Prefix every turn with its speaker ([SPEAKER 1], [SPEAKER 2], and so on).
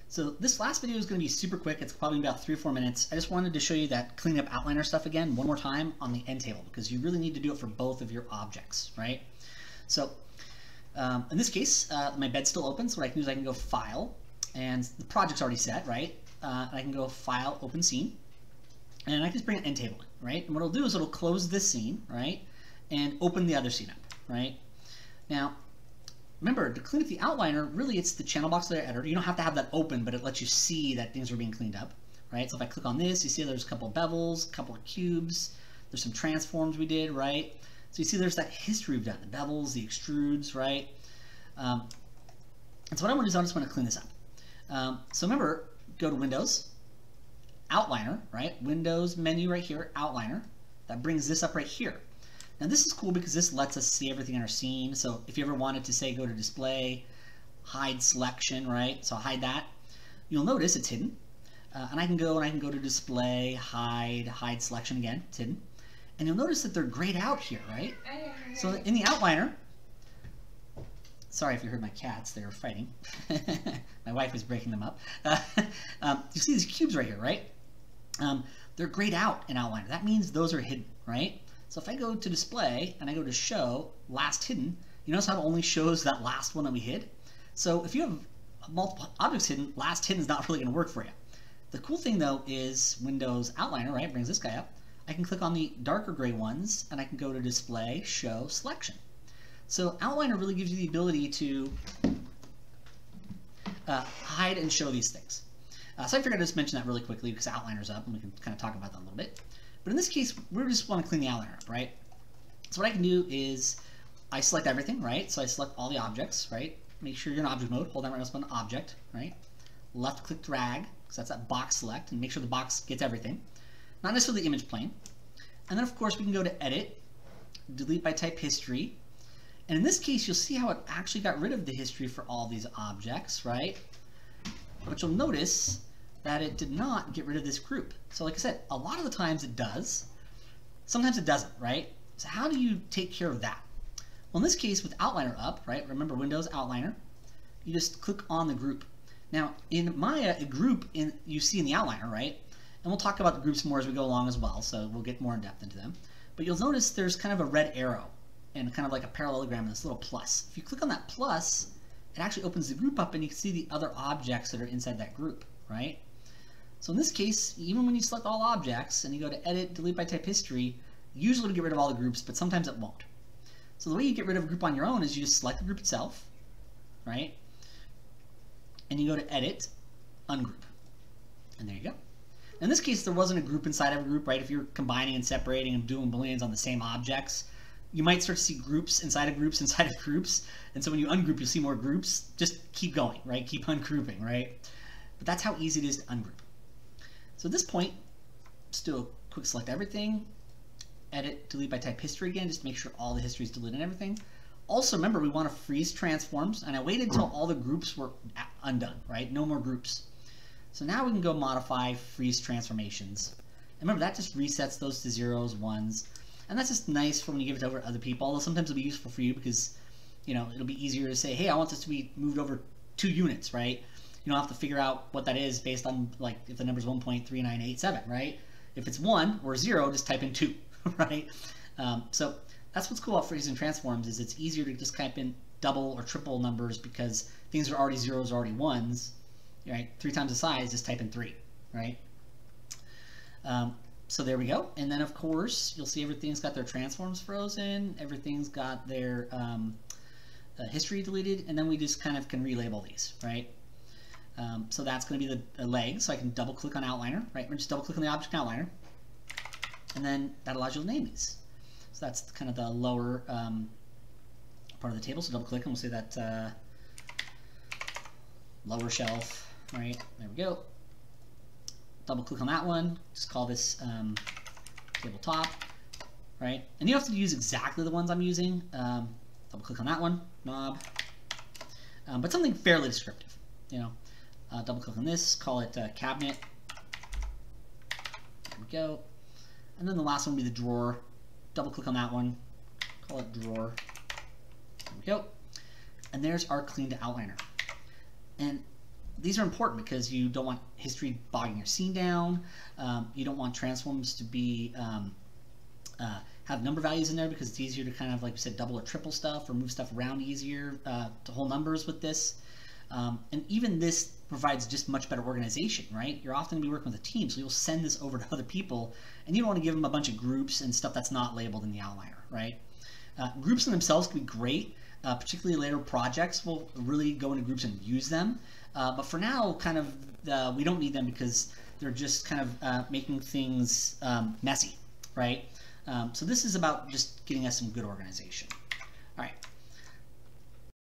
[SPEAKER 1] So this last video is going to be super quick. It's probably about 3 or 4 minutes. I just wanted to show you that clean up outliner stuff again one more time on the end table because you really need to do it for both of your objects, right? So in this case, my bed's still open, so what I can do is I can go File, and the project's already set, right? I can go File, Open Scene, and I can just bring an end table in, right? And what it'll do is it'll close this scene, right? And open the other scene up, right? Now, remember, to clean up the outliner, really it's the channel box layer editor. You don't have to have that open, but it lets you see that things are being cleaned up, right? So if I click on this, you see there's a couple of bevels, a couple of cubes, there's some transforms we did, right? So you see there's that history we've done, the bevels, the extrudes, right? And so what I want to do is I just want to clean this up. So remember, go to Windows, Outliner, right? Windows menu right here, Outliner. That brings this up right here. Now this is cool because this lets us see everything in our scene. So if you ever wanted to say go to display, hide selection, right? So I'll hide that. You'll notice it's hidden. And I can go to display, hide selection again, it's hidden. And you'll notice that they're grayed out here, right? So in the outliner, sorry if you heard my cats, they were fighting. My wife was breaking them up. You see these cubes right here, right? They're grayed out in outliner. That means those are hidden, right? So if I go to display and I go to show last hidden, you notice how it only shows that last one that we hid? So if you have multiple objects hidden, last hidden is not really going to work for you. The cool thing though is Windows Outliner, right, brings this guy up. I can click on the darker gray ones and I can go to display, show, selection. So Outliner really gives you the ability to hide and show these things. So I figured I'd just mention that really quickly because Outliner's up and we can kind of talk about that a little bit. But in this case, we just want to clean the outliner up, right? So what I can do is I select everything, right? So I select all the objects, right? Make sure you're in object mode. Hold down right mouse button, object, right? Left click drag, because that's that box select, and make sure the box gets everything. Not necessarily the image plane. And then of course we can go to edit, delete by type history. And in this case, you'll see how it actually got rid of the history for all these objects, right? But you'll notice that it did not get rid of this group. So like I said, a lot of the times it does. Sometimes it doesn't, right? So how do you take care of that? Well, in this case, with Outliner up, right? Remember Windows Outliner. You just click on the group. Now, in Maya, a group you see in the outliner, right? And we'll talk about the groups more as we go along as well, so we'll get more in depth into them. But you'll notice there's kind of a red arrow and kind of like a parallelogram and this little plus. If you click on that plus, it actually opens the group up and you can see the other objects that are inside that group, right? So in this case, even when you select all objects and you go to edit, delete by type history, usually it'll get rid of all the groups, but sometimes it won't. So the way you get rid of a group on your own is you just select the group itself, right? And you go to edit, ungroup. And there you go. In this case, there wasn't a group inside of a group, right? If you're combining and separating and doing booleans on the same objects, you might start to see groups inside of groups inside of groups. And so when you ungroup, you'll see more groups. Just keep going, right? Keep ungrouping, right? But that's how easy it is to ungroup. So at this point, just do a quick select everything, edit, delete by type history again, just to make sure all the history is deleted and everything. Also remember, we want to freeze transforms, and I waited until all the groups were undone, right? No more groups. So now we can go modify freeze transformations. And remember, that just resets those to zeros, ones, and that's just nice for when you give it over to other people, although sometimes it'll be useful for you because, you know, it'll be easier to say, hey, I want this to be moved over 2 units, right? You don't have to figure out what that is based on, like, if the number is 1.3987, right? If it's 1 or 0, just type in 2, right? So that's what's cool about freezing transforms is it's easier to just type in double or triple numbers because things are already zeros, already ones, right? 3 times the size, just type in 3, right? So there we go. And then, of course, you'll see everything's got their transforms frozen. Everything's got their history deleted. And then we just kind of can relabel these, right? So that's going to be the leg. So I can double click on Outliner, right? We're just double click on the object Outliner. And then that allows you to name these. So that's kind of the lower part of the table. So double click and we'll say that lower shelf, right? There we go. Double click on that one. Just call this tabletop, right? And you don't have to use exactly the ones I'm using. Double click on that one, knob. But something fairly descriptive, you know. Double click on this, call it cabinet. There we go. And then the last one will be the drawer. Double click on that one, call it drawer. There we go. And there's our cleaned outliner. And these are important because you don't want history bogging your scene down. You don't want transforms to be have number values in there because it's easier to kind of, like we said, double or triple stuff or move stuff around easier to whole numbers with this. And even this provides just much better organization, right? You're often going to be working with a team, so you'll send this over to other people, and you don't want to give them a bunch of groups and stuff that's not labeled in the outliner, right? Groups in themselves can be great, particularly later projects will really go into groups and use them. But for now, kind of, we don't need them because they're just kind of making things messy, right? So this is about just getting us some good organization. All right.